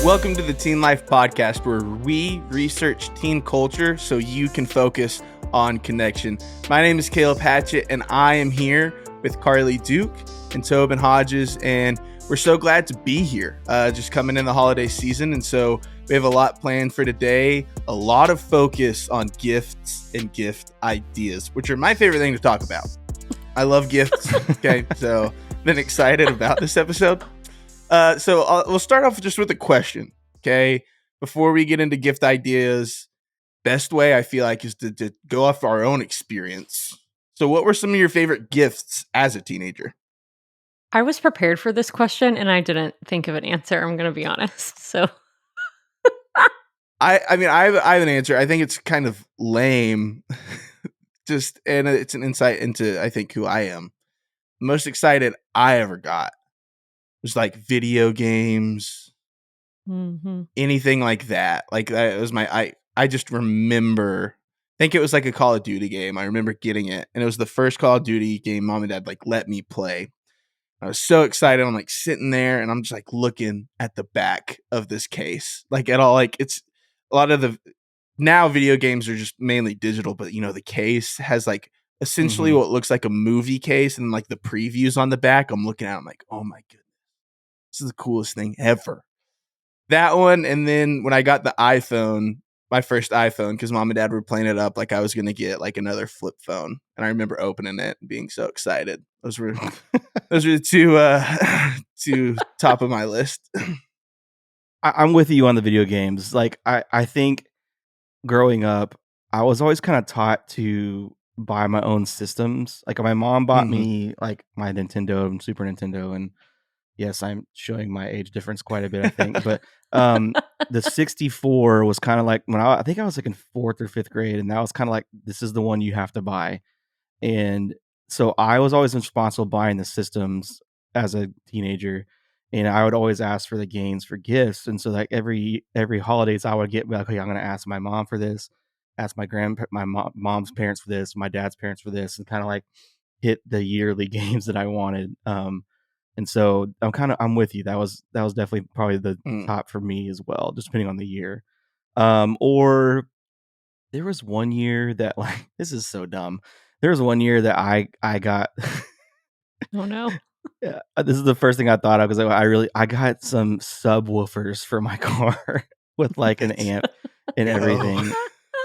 Welcome to the Teen Life Podcast, where we research teen culture so you can focus on connection. My name is Caleb Hatchett, and I am here with Karlie Duke and Tobin Hodges, and we're so glad to be here, just coming in the holiday season. And so we have a lot planned for today, a lot of focus on gifts and gift ideas, which are my favorite thing to talk about. I love gifts. Okay, so been excited about this episode. We'll start off just with a question, okay? Before we get into gift ideas, best way I feel like is to go off our own experience. So what were some of your favorite gifts as a teenager? I was prepared for this question and I didn't think of an answer, I'm going to be honest. So I have an answer. I think it's kind of lame. And it's an insight into, I think, who I am. The most excited I ever got was like video games, anything like that. Like that was I just remember, I think it was like a Call of Duty game. I remember getting it, and it was the first Call of Duty game Mom and Dad like let me play. I was so excited. I'm like sitting there and I'm just like looking at the back of this case. Like at all, like it's a lot of the now video games are just mainly digital, but you know, the case has like essentially what looks like a movie case, and like the previews on the back. I'm looking at, I'm like, oh my goodness, this is the coolest thing ever. That one, and then when I got the iPhone, my first iPhone, because Mom and Dad were playing it up like I was going to get like another flip phone. And I remember opening it and being so excited. Those were the two top of my list. I'm with you on the video games. Like I think growing up, I was always kind of taught to buy my own systems. Like my mom bought me like my Nintendo and Super Nintendo, and yes, I'm showing my age difference quite a bit, I think. But the 64 was kind of like when I think I was like in 4th or 5th grade, and that was kind of like, this is the one you have to buy. And so I was always responsible buying the systems as a teenager, and I would always ask for the games for gifts. And so like every holidays I would get like, okay, I'm going to ask my mom for this, ask my mom's parents for this, my dad's parents for this, and kind of like hit the yearly games that I wanted. And so I'm with you. That was definitely probably the top for me as well, just depending on the year. Or there was one year that, like, this is so dumb. There was one year that I got oh no. yeah, this is the first thing I thought of, because I got some subwoofers for my car with like an amp and everything,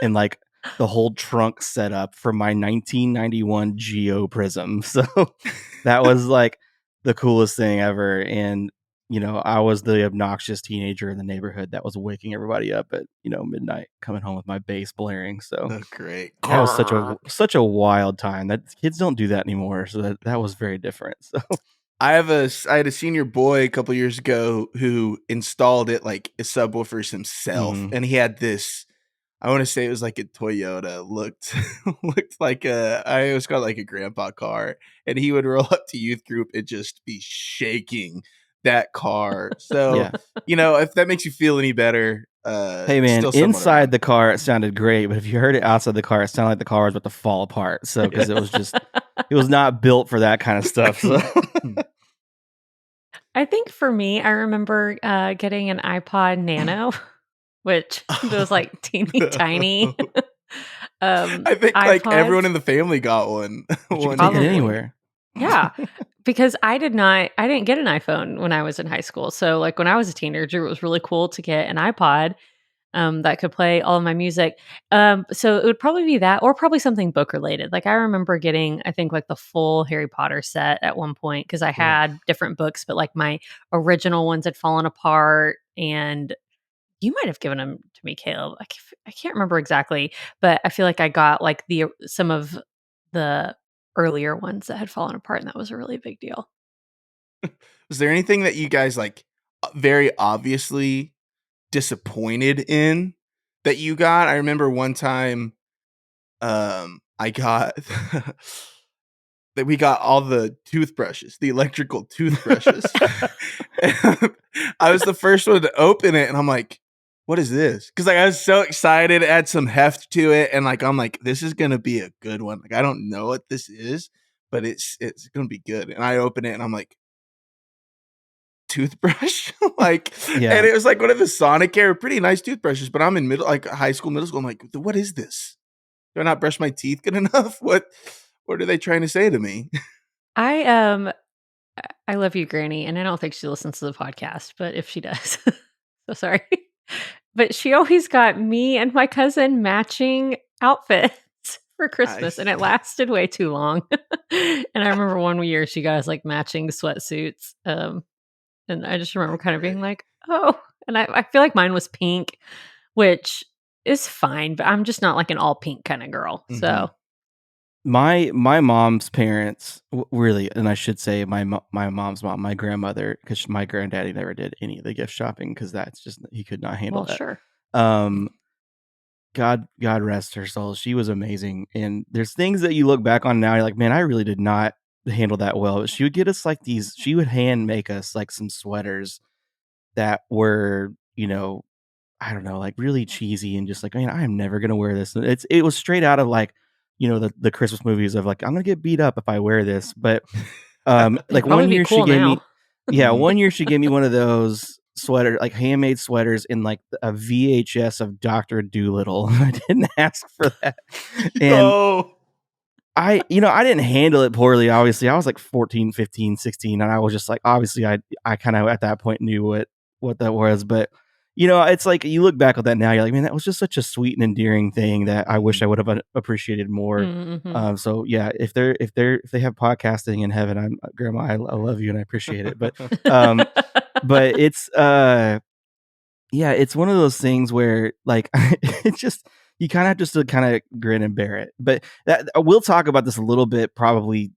and like the whole trunk set up for my 1991 Geo Prism. So that was like the coolest thing ever. And you know, I was the obnoxious teenager in the neighborhood that was waking everybody up at, you know, midnight, coming home with my bass blaring. So great. That was such a wild time. That kids don't do that anymore. So that was very different. So I had a senior boy a couple years ago who installed it like a subwoofers himself, and he had this. I want to say it was like a Toyota. Looked like I always called it like a grandpa car, and he would roll up to youth group and just be shaking that car. So yeah. you know, if that makes you feel any better, Hey man, inside the car it sounded great, but if you heard it outside the car, it sounded like the car was about to fall apart. So because it was just, it was not built for that kind of stuff. So. I think for me, I remember getting an iPod Nano, which was like teeny tiny. I think like everyone in the family got one. You could take it anywhere. Yeah, because I didn't get an iPhone when I was in high school. So like when I was a teenager, it was really cool to get an iPod that could play all of my music. So it would probably be that, or probably something book related. Like I remember getting, I think like the full Harry Potter set at one point, because I had different books, but like my original ones had fallen apart, and you might have given them to me, Caleb. I can't remember exactly, but I feel like I got like some of the earlier ones that had fallen apart, and that was a really big deal. Was there anything that you guys like very obviously disappointed in that you got? I remember one time I got that we got all the toothbrushes, the electrical toothbrushes. I was the first one to open it, and I'm like, what is this? Because like I was so excited, it had some heft to it, and like I'm like, this is gonna be a good one. Like I don't know what this is, but it's gonna be good. And I open it and I'm like, toothbrush. Like, Yeah. and it was like one of the Sonicare, pretty nice toothbrushes, but I'm in high school, middle school. I'm like, what is this? Do I not brush my teeth good enough? What are they trying to say to me? I love you, Granny, and I don't think she listens to the podcast, but if she does, so sorry. But she always got me and my cousin matching outfits for Christmas, and it lasted way too long. And I remember one year she got us like matching sweatsuits, and I just remember kind of being like, "Oh," and I feel like mine was pink, which is fine, but I'm just not like an all pink kind of girl. Mhm. So My mom's parents, really, and I should say my mom's mom, my grandmother, because my granddaddy never did any of the gift shopping because that's just he could not handle well, that. sure. God rest her soul. She was amazing, and there's things that you look back on now, you're like, man, I really did not handle that well. But she would get us like these. She would hand make us like some sweaters that were, I don't know, like really cheesy and just like, man, I am never gonna wear this. It was straight out of like, the Christmas movies of like, I'm gonna get beat up if I wear this. But It'd like probably one be year she cool gave now. me, yeah, one year she gave me one of those sweater, like handmade sweaters in like a VHS of Dr. Doolittle. I didn't ask for that. And Oh, I didn't handle it poorly. Obviously, I was like 14, 15, 16, and I was just like, obviously, I kind of at that point knew what that was. But it's like you look back at that now, you're like, man, that was just such a sweet and endearing thing that I wish I would have appreciated more. Mm-hmm. So yeah, if they have podcasting in heaven, Grandma, I love you and I appreciate it. But but it's yeah, it's one of those things where like it's just you kind of have just to kind of grin and bear it. But we'll talk about this a little bit probably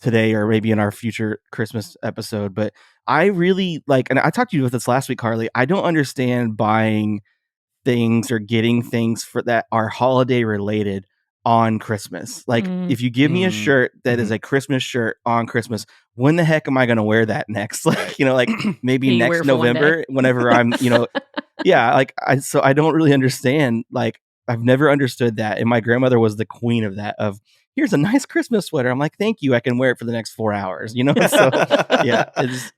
today or maybe in our future Christmas episode. But I really like, and I talked to you about this last week, Karlie. I don't understand buying things or getting things for that are holiday related on Christmas. Like if you give me a shirt that is a Christmas shirt on Christmas, when the heck am I going to wear that next? Like, like maybe You wear next it for one day. November whenever I'm, yeah, like so I don't really understand. Like I've never understood that. And my grandmother was the queen of that, of here's a nice Christmas sweater. I'm like, thank you. I can wear it for the next 4 hours, So yeah,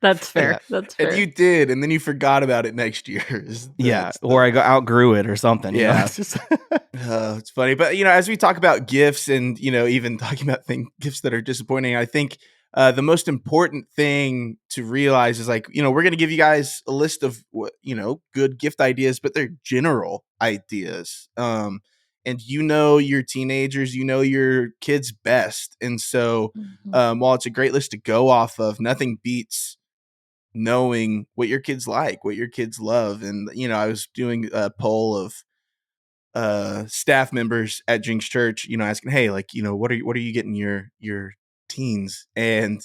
That's fair. yeah. That's fair. and you did, and then you forgot about it next year. Or I outgrew it or something. Yeah. It's just It's funny, but as we talk about gifts and even talking about gifts that are disappointing, I think the most important thing to realize is like we're going to give you guys a list of good gift ideas, but they're general ideas. And your teenagers, your kids best, and so while it's a great list to go off of, nothing beats knowing what your kids like, what your kids love. And I was doing a poll of staff members at Jinx Church, asking, hey, like, what are you getting your teens? And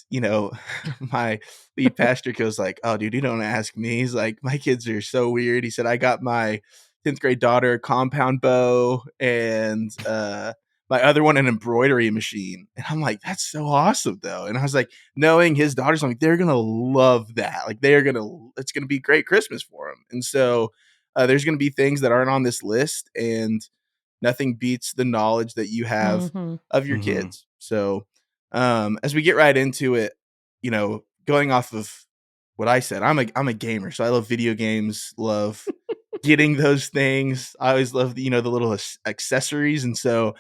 my lead pastor goes like, oh dude, you don't ask me. He's like, my kids are so weird. He said, I got my 10th grade daughter a compound bow and my other one an embroidery machine. And I'm like, that's so awesome though. And I was like, knowing his daughters, I'm like, they're gonna love that. Like it's gonna be great Christmas for them. And so there's going to be things that aren't on this list, and nothing beats the knowledge that you have of your kids. So as we get right into it, going off of what I said, I'm a gamer, so I love video games, love getting those things. I always love the little accessories, and so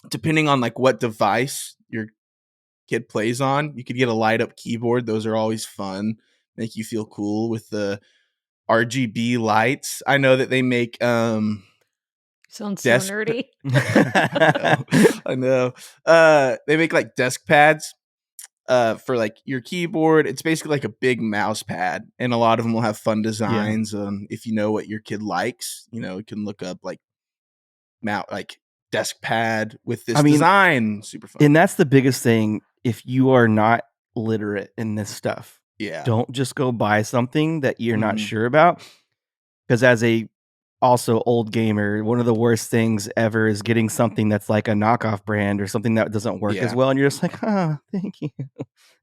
depending on like what device your kid plays on, you could get a light up keyboard. Those are always fun, make you feel cool with the RGB lights. I know that they make sounds so nerdy. I know. They make like desk pads for like your keyboard. It's basically like a big mouse pad, and a lot of them will have fun designs. If you know what your kid likes, you can look up like desk pad with this design. Super fun. And that's the biggest thing. If you are not literate in this stuff, don't just go buy something that you're not sure about. Because as a also old gamer, one of the worst things ever is getting something that's like a knockoff brand or something that doesn't work as well, and you're just like, thank you.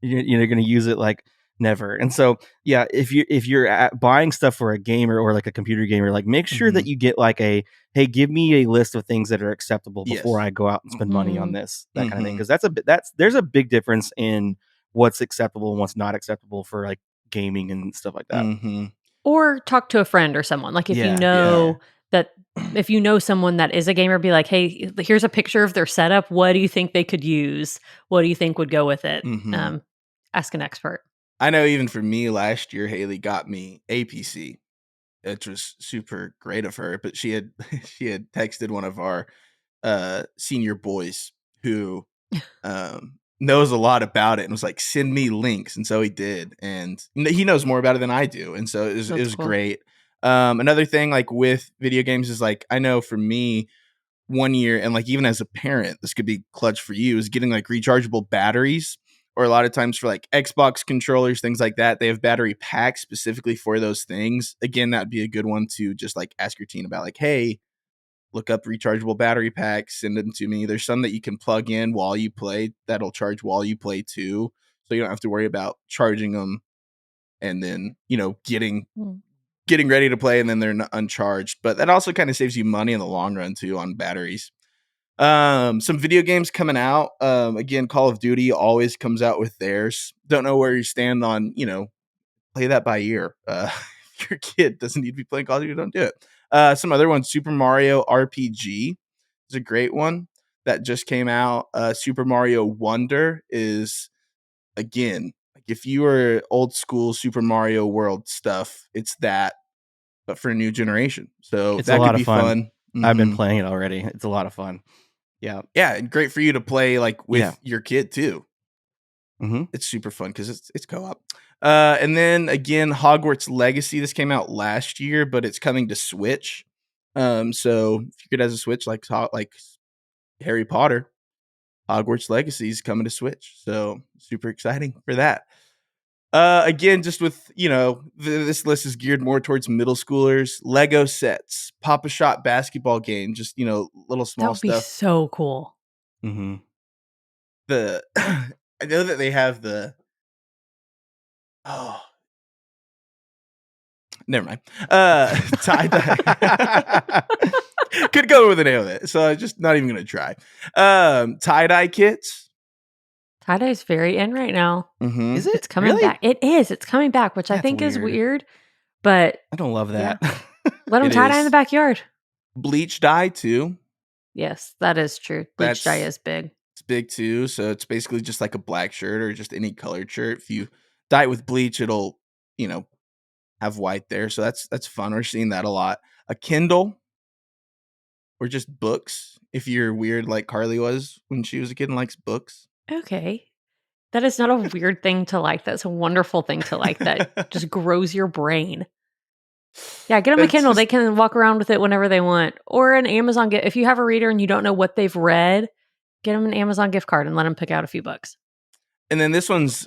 You're going to use it like never. And so yeah, if you're buying stuff for a gamer or like a computer gamer, like make sure that you get like hey, give me a list of things that are acceptable before I go out and spend money on this, that kind of thing. Because there's a big difference in what's acceptable and what's not acceptable for like gaming and stuff like that. Mm-hmm. Or talk to a friend or someone. Like if you Yeah, know that if you know someone that is a gamer, be like, hey, here's a picture of their setup. What do you think they could use? What do you think would go with it? Mm-hmm. Ask an expert. I know even for me last year, Haley got me a PC, which was super great of her. But she had texted one of our senior boys who knows a lot about it and was like, send me links. And so he did. And he knows more about it than I do. And so it That's was cool. great. Another thing like with video games is like, I know for me, 1 year, and like even as a parent, this could be clutch for you, is getting like rechargeable batteries. Or a lot of times for like Xbox controllers, things like that, they have battery packs specifically for those things. Again, that'd be a good one to just like ask your teen about, like, hey, look up rechargeable battery packs, send them to me. There's some that you can plug in while you play that'll charge while you play too. So you don't have to worry about charging them and then, getting ready to play and then they're uncharged. But that also kind of saves you money in the long run too on batteries. Some video games coming out. Again, Call of Duty always comes out with theirs. Don't know where you stand on, play that by ear. If your kid doesn't need to be playing Call of Duty, don't do it. Some other ones, Super Mario RPG is a great one that just came out. Super Mario Wonder is, again, like if you were old school Super Mario World stuff, it's that, but for a new generation. So it's a that lot could of be fun. fun. I've been Mhm. playing it already. It's a lot of fun. Yeah. Yeah, and great for you to play like with Yeah. your kid too. Mm-hmm. It's super fun because it's co-op. And then again, Hogwarts Legacy. This came out last year, but it's coming to Switch. So if your kid has a Switch like Harry Potter, Hogwarts Legacy is coming to Switch. So super exciting for that. Again, just with this list is geared more towards middle schoolers. Lego sets, Papa Shot basketball game, just little That small would be stuff. so cool. Mm-hmm. I know that they have oh, never mind. Tie dye. Could go with the name of it, so I'm just not even gonna try. Tie dye kits. Tie-dye is very in right now. Mm-hmm. Is it It's coming really? back. It is. It's coming back, which I That's think is weird. weird. But I don't love yeah, that. let them It tie-dye in the is. backyard. Bleach dye too. Yes, that is true. Bleach dye is big. It's big too. So it's basically just like a black shirt or just any colored shirt. If you dye it with bleach, it'll have white there. So that's fun. We're seeing that a lot. A Kindle or just books. If you're weird like Karlie was when she was a kid and likes books. Okay. That is not a weird thing to like. That's a wonderful thing to like that just grows your brain. Yeah, get them a It's Kindle. They just, can walk around with it whenever they want. Or an Amazon gift. If you have a reader and you don't know what they've read, get them an Amazon gift card and let them pick out a few books. and then this one's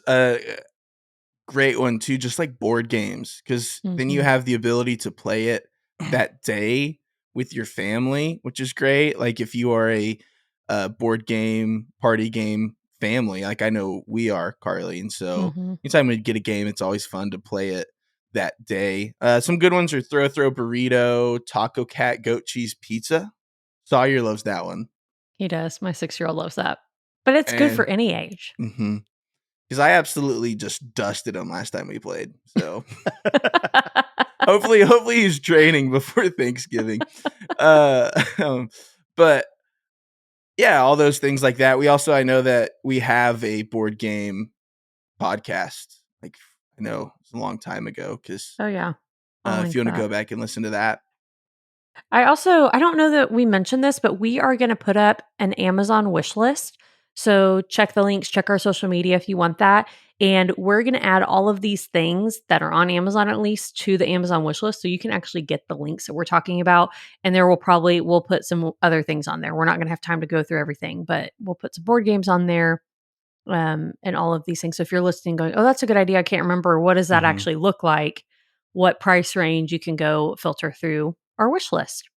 great one too, just like board games, because then you Mhm. have the ability to play it that day with your family, which is great. Like if you are a board game party game family, like I know we are, Karlie, and so Mhm. anytime we get a game, it's always fun to play it that day. Some good ones are Throw Burrito, Taco Cat, Goat Cheese Pizza. Sawyer loves that one, He does. My 6-year-old loves that. But it's good for and any age. because I absolutely just dusted him last time we played, so. Hopefully he's training before Thanksgiving. Uh, but yeah, all those things like that. I know that we have a board game podcast. Like I know it's a long time ago because Oh, yeah. I'll if you link want to go that. back and listen to that. I don't know that we mentioned this, but we are going to put up an Amazon wish list. So check the links, check our social media if you want that. And we're going to add all of these things that are on Amazon at least to the Amazon wish list. So you can actually get the links that we're talking about. And there we'll put some other things on there. We're not going to have time to go through everything, but we'll put some board games on there and all of these things. So if you're listening going, oh, that's a good idea. I can't remember. What does that Mhm. actually look like? What price range you can go filter through our wish list.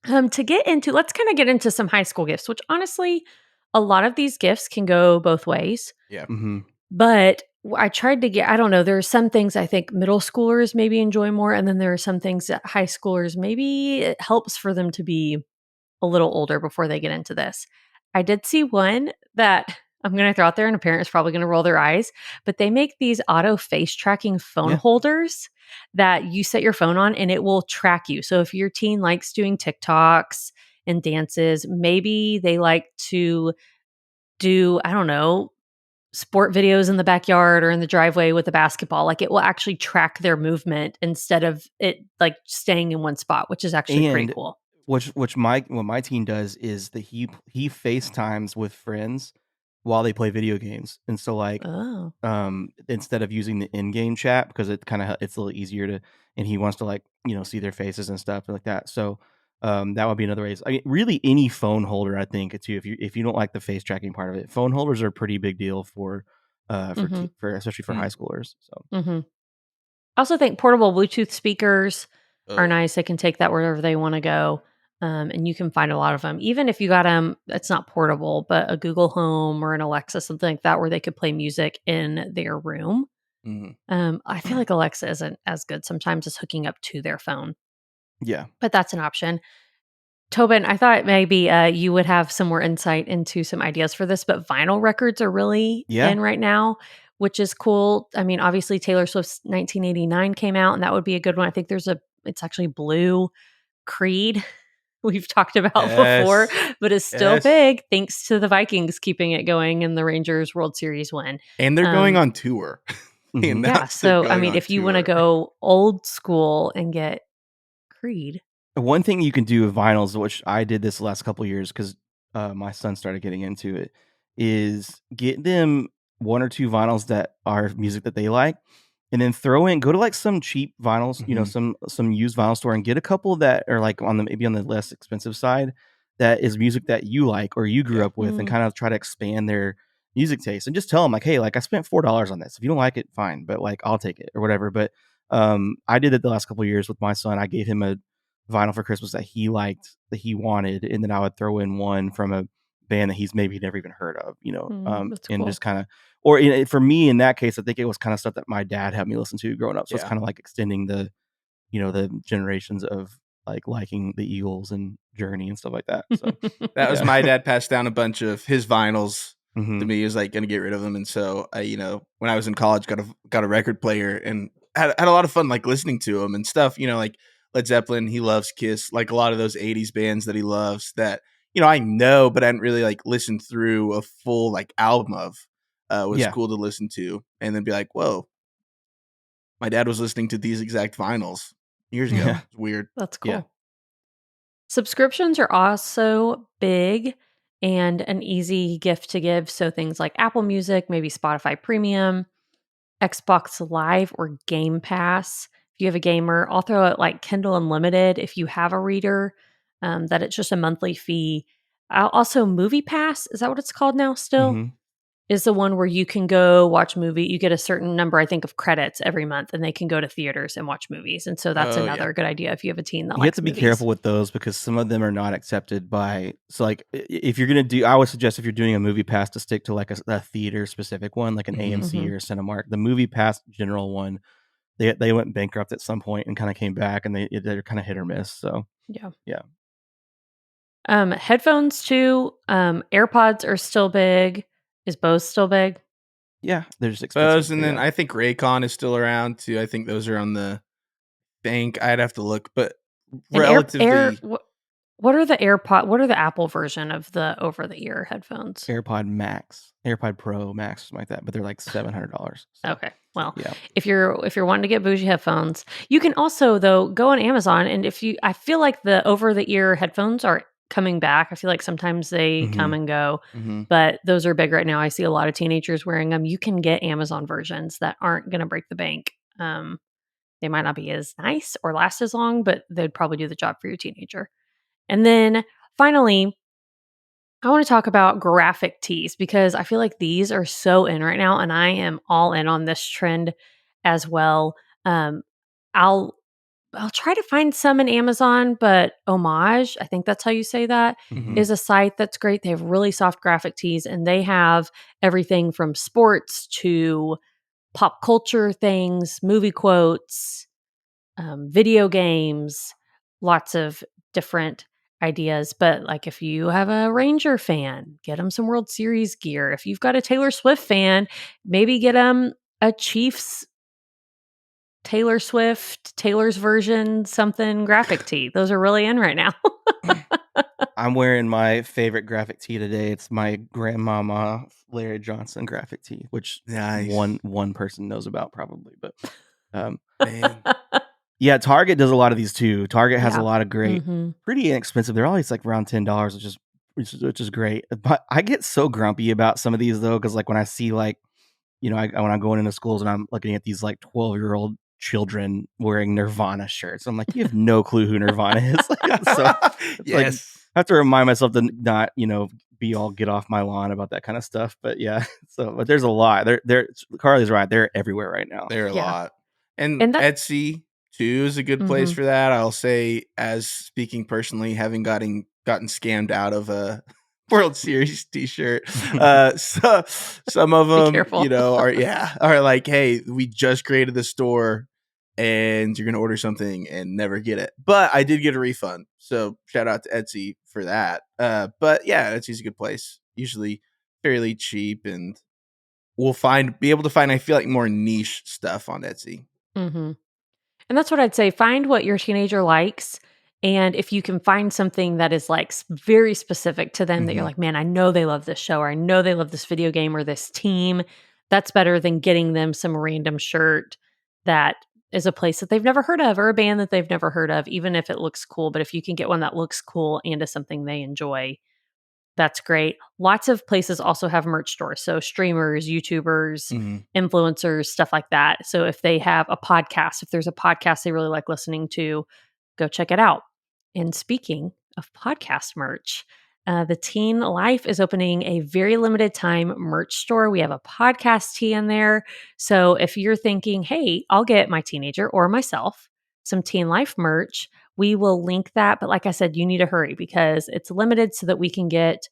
To get into, let's kind of get into some high school gifts, which honestly, a lot of these gifts can go both ways. Yeah. Mhm. But I tried to get, I don't know, there are some things I think middle schoolers maybe enjoy more. And then there are some things that high schoolers maybe it helps for them to be a little older before they get into this. I did see one that I'm going to throw out there, and a parent's probably going to roll their eyes, but they make these auto face tracking phone holders that you set your phone on and it will track you. So if your teen likes doing TikToks and dances, maybe they like to do, I don't know, sport videos in the backyard or in the driveway with a basketball. Like it will actually track their movement instead of it like staying in one spot, which is actually pretty And cool. what my teen does is that he FaceTimes with friends while they play video games. And so like Oh. instead of using the in-game chat, because it's a little easier to, and he wants to like, see their faces and stuff like that. So that would be another way. I mean, really any phone holder, I think too, if you don't like the face tracking part of it, phone holders are a pretty big deal for for especially for high schoolers. So I also think portable Bluetooth speakers are Oh. nice. They can take that wherever they want to go. And you can find a lot of them. Even if you got them, it's not portable, but a Google Home or an Alexa, something like that, where they could play music in their room. I feel like Alexa isn't as good sometimes as hooking up to their phone, yeah. but that's an option. Tobin, I thought maybe you would have some more insight into some ideas for this, but vinyl records are really Yeah. in right now, which is cool. I mean, obviously Taylor Swift's 1989 came out, and that would be a good one. I think it's actually blue Creed we've talked about before, but it's still big thanks to the Vikings keeping it going and the Rangers World Series win. And they're going on tour. Yeah, so I mean, if you want to go old school and get Creed. One thing you can do with vinyls, which I did this the last couple of years because my son started getting into it, is get them one or two vinyls that are music that they like, and then go to like some cheap vinyls, some used vinyl store, and get a couple that are like maybe on the less expensive side, that is music that you like or you grew up with, and kind of try to expand their music taste, and just tell them like, hey, like I spent $4 on this. If you don't like it, fine, but like I'll take it or whatever. But I did it the last couple of years with my son. I gave him a vinyl for Christmas that he liked, that he wanted, and then I would throw in one from a band that he's maybe never even heard of, That's and cool. just kind of, for me in that case, I think it was kind of stuff that my dad had me listen to growing up. So it's kind of like extending the, the generations of like liking the Eagles and Journey and stuff like that. So that was my dad passed down a bunch of his vinyls to Mhm. me. He was like going to get rid of them, and so I, when I was in college, got a record player and had a lot of fun like listening to them and stuff. Like Led Zeppelin, he loves Kiss, like a lot of those '80s bands that he loves. That I know, but I didn't really like listen through a full like album of. Was Yeah. cool to listen to, and then be like, "Whoa, my dad was listening to these exact vinyls years ago." Yeah. It's weird. That's cool. Yeah. Subscriptions are also big and an easy gift to give. So things like Apple Music, maybe Spotify Premium, Xbox Live, or Game Pass. If you have a gamer, I'll throw out like Kindle Unlimited if you have a reader, that it's just a monthly fee. Also, Movie Pass, is that what it's called now still? Mhm. Is the one where you can go watch movie. You get a certain number, I think, of credits every month, and they can go to theaters and watch movies. And so that's Oh, yeah. another good idea if you have a teen that You have likes to be movies. careful with those because some of them are not accepted by. So, like, if you're gonna I would suggest if you're doing a movie pass to stick to like a theater specific one, like an AMC or a Cinemark. The movie pass general one, they went bankrupt at some point and kind of came back, and they're kind of hit or miss. So, yeah. Headphones too. AirPods are still big. Is Bose still big? Yeah, they're just expensive. Bose, and then I think Raycon is still around too. I think those are on the bank. I'd have to look, but And relatively. what are the AirPod? What are the Apple version of the over-the-ear headphones? AirPod Max, AirPod Pro Max, something like that, but they're like $700. So, Okay, well, yeah. if you're wanting to get bougie headphones, you can also though go on Amazon, and I feel like the over-the-ear headphones are coming back. I feel like sometimes they come and go, but those are big right now. I see a lot of teenagers wearing them. You can get Amazon versions that aren't going to break the bank. They might not be as nice or last as long, but they'd probably do the job for your teenager. And then finally, I want to talk about graphic tees because I feel like these are so in right now, and I am all in on this trend as well. I'll try to find some in Amazon, but Homage, I think that's how you say that, is a site that's great. They have really soft graphic tees, and they have everything from sports to pop culture things, movie quotes, video games, lots of different ideas. But like if you have a Ranger fan, get them some World Series gear. If you've got a Taylor Swift fan, maybe get them a Chiefs Taylor Swift, Taylor's version, something graphic tee. Those are really in right now. I'm wearing my favorite graphic tee today. It's my grandmama Larry Johnson graphic tee, which Nice. one person knows about probably. But Man. yeah, Target does a lot of these too. Target has a Yeah. lot of great, Mhm. pretty inexpensive. They're always like around $10, which is great. But I get so grumpy about some of these though, because like when I see like, when I'm going into schools and I'm looking at these like 12-year-old children wearing Nirvana shirts, I'm like, you have no clue who Nirvana is. So it's like Yes. I have to remind myself to not, be all get off my lawn about that kind of stuff. But yeah, but there's a lot. Carly's right. They're everywhere right now. There are a Yeah. lot. And And that Etsy too is a good place Mhm. for that. I'll say, as speaking personally, having gotten scammed out of a World Series t-shirt. So some of Be them, careful. are like, hey, we just created the store and you're gonna order something and never get it. But I did get a refund. So shout out to Etsy for that. But yeah, Etsy's a good place. Usually fairly cheap, and we'll be able to find, I feel like, more niche stuff on Etsy. Mhm. And that's what I'd say. Find what your teenager likes. And if you can find something that is like very specific to them that you're Mhm. like, man, I know they love this show, or I know they love this video game or this team, that's better than getting them some random shirt that is a place that they've never heard of or a band that they've never heard of, even if it looks cool. But if you can get one that looks cool and is something they enjoy, that's great. Lots of places also have merch stores. So streamers, YouTubers, Mhm. influencers, stuff like that. So if they have a podcast, if there's a podcast they really like listening to, go check it out. And speaking of podcast merch, the Teen Life is opening a very limited time merch store. We have a podcast tee in there. So if you're thinking, hey, I'll get my teenager or myself some Teen Life merch, we will link that. But like I said, you need to hurry because it's limited so that we can get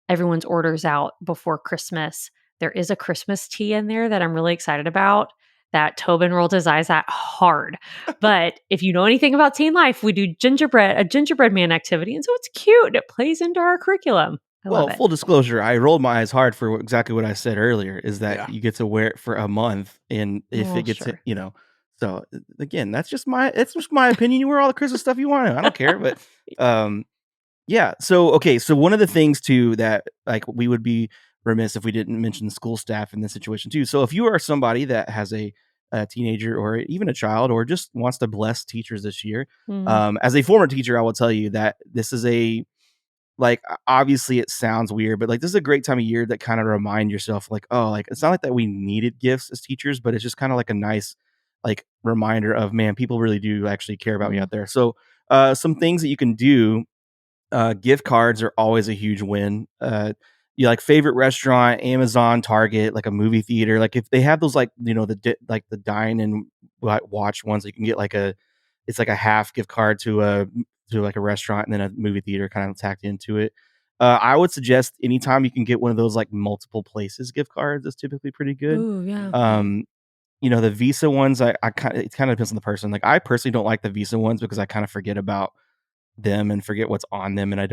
everyone's orders out before Christmas. There is a Christmas tea in there that I'm really excited about that Tobin rolled his eyes at hard. But if you know anything about teen life, we do a gingerbread man activity. And so it's cute. It plays into our curriculum. I love Well, it. full disclosure, I rolled my eyes hard for exactly what I said earlier, is that Yeah. you get to wear it for a month, and if Well, it gets sure. so again, it's just my opinion. You wear all the Christmas stuff you want to. I don't care, but yeah. So okay, so one of the things too that like we would be remiss if we didn't mention school staff in this situation too. So if you are somebody that has a teenager or even a child or just wants to bless teachers this year, Mm. as a former teacher, I will tell you that this is obviously it sounds weird, but like this is a great time of year that kind of remind yourself like, oh, like it's not like that we needed gifts as teachers, but it's just kind of like a nice like reminder of, man, people really do actually care about me Mm. out there. So some things that you can do, gift cards are always a huge win. You like favorite restaurant, Amazon, Target, like a movie theater. Like if they have those, like, like the dine and watch ones, you can get it's like a half gift card to like a restaurant and then a movie theater kind of tacked into it. I would suggest anytime you can get one of those like multiple places gift cards is typically pretty good. Ooh, yeah. Um, the Visa ones, I kind of it kind of depends on the person. Like I personally don't like the Visa ones because I kind of forget about them and forget what's on them, and I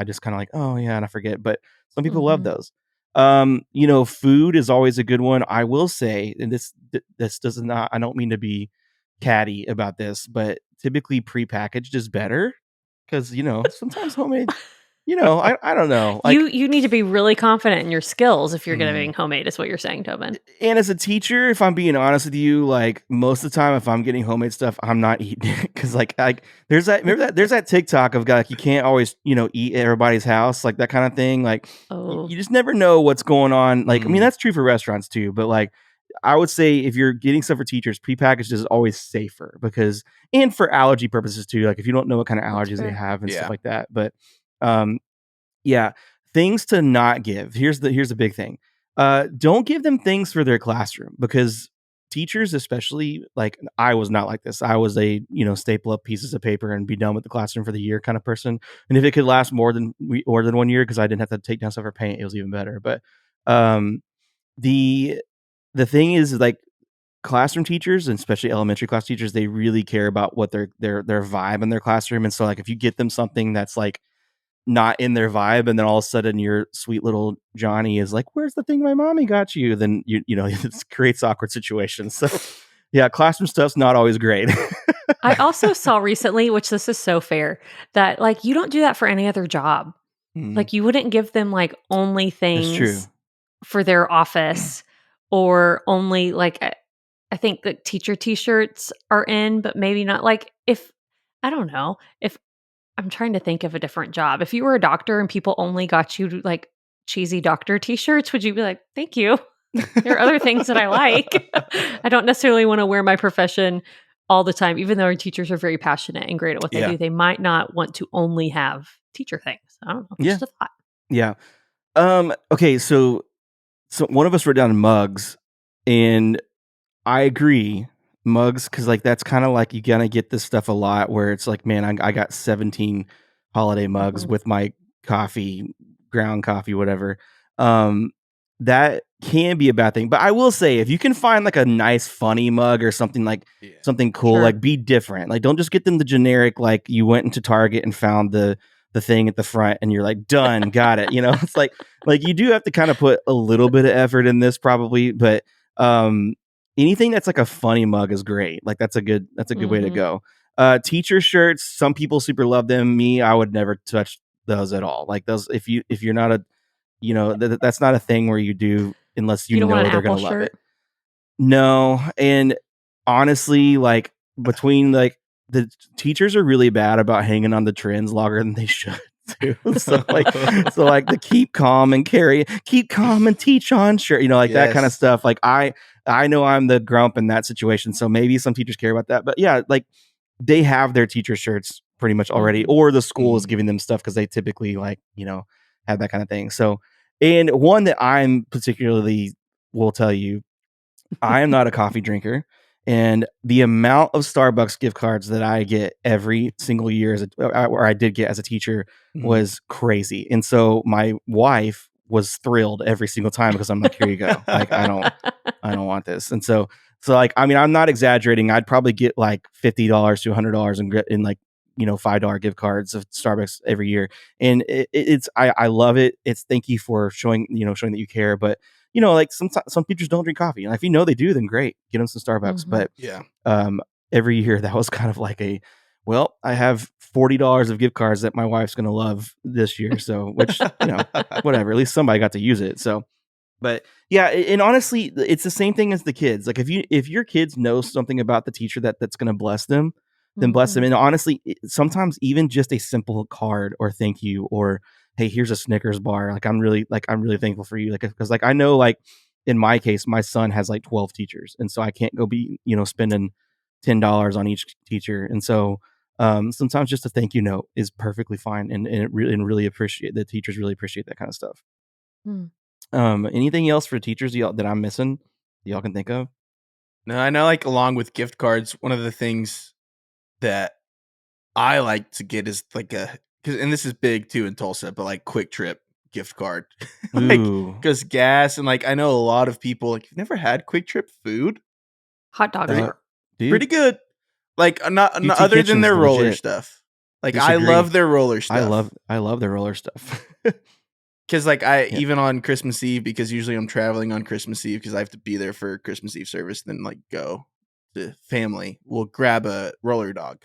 just kind of like, oh yeah, and I forget. But some people love Mhm. those. Food is always a good one. I will say, and this does not, I don't mean to be catty about this, but typically prepackaged is better because sometimes homemade, I don't know, like. You need to be really confident in your skills if you're Mhm. getting homemade, is what you're saying, Tobin. And as a teacher, if I'm being honest with you, like most of the time, if I'm getting homemade stuff, I'm not eating it because, like, there's that TikTok of like you can't always eat at everybody's house, like that kind of thing. Like Oh. you just never know what's going on. Like, I mean, Mhm. that's true for restaurants too, but like I would say if you're getting stuff for teachers, prepackaged is always safer and for allergy purposes too. Like if you don't know what kind of That's allergies they fair. have and stuff Yeah. like that, but um, yeah, things to not give. Here's the big thing. Don't give them things for their classroom because teachers, especially, like I was not like this. I was a staple up pieces of paper and be done with the classroom for the year kind of person. And if it could last more than 1 year because I didn't have to take down stuff for paint, it was even better. But um, the the thing is like classroom teachers, and especially elementary class teachers, they really care about what their vibe in their classroom. And so like if you get them something that's like not in their vibe, and then all of a sudden your sweet little Johnny is like, where's the thing my mommy got you? Then you know, it creates awkward situations. So yeah, classroom stuff's not always great. I also saw recently, which this is so fair, that like you don't do that for any other job. Like you wouldn't give them like only That's true. things for their office or only like I think that teacher t-shirts are in, but maybe not. Like if I don't know, if I'm trying to think of a different job. If you were a doctor and people only got you like cheesy doctor t-shirts, would you be like, "Thank you. There are other things that I like." I don't necessarily want to wear my profession all the time, even though our teachers are very passionate and great at what they Yeah. do. They might not want to only have teacher things. I don't know. Yeah. Just a thought. Yeah. Okay, so one of us wrote down mugs, and I agree, mugs, because like that's kind of like you gonna get this stuff a lot where it's like, man, I got 17 holiday mugs Mhm. with my coffee, ground coffee, whatever. That can be a bad thing, but I will say if you can find like a nice funny mug or something like something cool, Sure. like be different. Like don't just get them the generic, like you went into Target and found the thing at the front and you're like, done, got it. You know, it's like you do have to kind of put a little bit of effort in this probably, but anything that's like a funny mug is great. Like that's a good way to Mhm. go. Teacher shirts, some people super love them. Me, I would never touch those at all. Like those, if you're not a, you know, that's not a thing where you do unless you You don't want know an they're Apple gonna love it. shirt? No, and honestly, like between like the teachers are really bad about hanging on the trends longer than they should too. so like the keep calm and teach on shirt, you know, like that kind of Yes. stuff. Like I know I'm the grump in that situation, so maybe some teachers care about that. But yeah, like they have their teacher shirts pretty much already, Mhm. or the school is giving them stuff because they typically like, you know, have that kind of thing. So, and one that I'm particularly will tell you, I am not a coffee drinker, and the amount of Starbucks gift cards that I get every single year or I did get as a teacher was crazy. And so my wife was thrilled every single time because I'm like, here you go. Like I don't want this. And so like, I mean, I'm not exaggerating. I'd probably get like $50 to $100 in like, you know, $5 gift cards of Starbucks every year. And it's I love it. It's thank you for showing that you care. But you know, like some teachers don't drink coffee. And if you know they do, then great, get them some Starbucks. Mhm. But Yeah. every year that was kind of like well, I have $40 of gift cards that my wife's gonna love this year. So, which you know, whatever. At least somebody got to use it. So, but yeah, and honestly, it's the same thing as the kids. Like if your kids know something about the teacher that's gonna bless them, then bless them. Mhm. And honestly, sometimes even just a simple card or thank you or hey, here's a Snickers bar. Like I'm really thankful for you. Like because like I know like in my case, my son has like 12 teachers, and so I can't go be spending $10 on each teacher. And so sometimes just a thank you note is perfectly fine, and really appreciate the teachers really appreciate that kind of stuff. Hmm. Anything else for teachers y'all that I'm missing y'all can think of? No, I know, like, along with gift cards, one of the things that I like to get is, like, and this is big too in Tulsa, but, like, Quick Trip gift card. Like, Ooh. because gas and, like, I know a lot of people, like, "You've never had Quick Trip food? Hot dogs are. Dude, Pretty good." Like, not QT other than Kitchen's their roller legit. stuff. Like, I Disagree. love their roller stuff. I love their roller stuff. Because, like, Yeah. even on Christmas Eve, because usually I'm traveling on Christmas Eve because I have to be there for Christmas Eve service, then, like, go to family. We'll grab a roller dog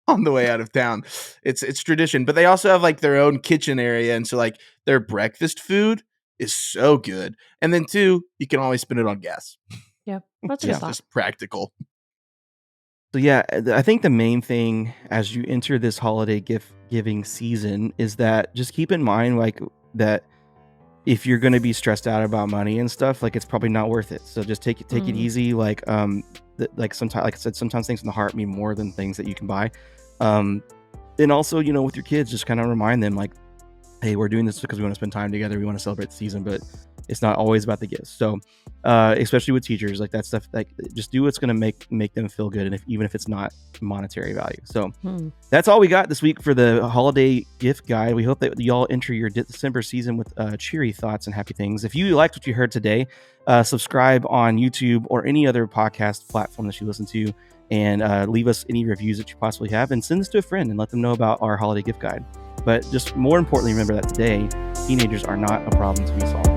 on the way out of town. It's tradition. But they also have, like, their own kitchen area, and so, like, their breakfast food is so good. And then, two, you can always spend it on gas. Yeah, that's a Yeah. good thought. Just practical. So yeah, I think the main thing as you enter this holiday gift giving season is that just keep in mind like that if you're going to be stressed out about money and stuff, like it's probably not worth it. So just take it easy. Like like sometimes, like I said, sometimes things in the heart mean more than things that you can buy. And also, you know, with your kids, just kind of remind them like, hey, we're doing this because we want to spend time together. We want to celebrate the season, but It's not always about the gifts. So especially with teachers, like that stuff, like just do what's going to make them feel good, and even if it's not monetary value. So that's all we got this week for the holiday gift guide. We hope that y'all enter your December season with cheery thoughts and happy things. If you liked what you heard today, subscribe on YouTube or any other podcast platform that you listen to, and leave us any reviews that you possibly have, and send this to a friend and let them know about our holiday gift guide. But just more importantly, remember that today, teenagers are not a problem to be solved.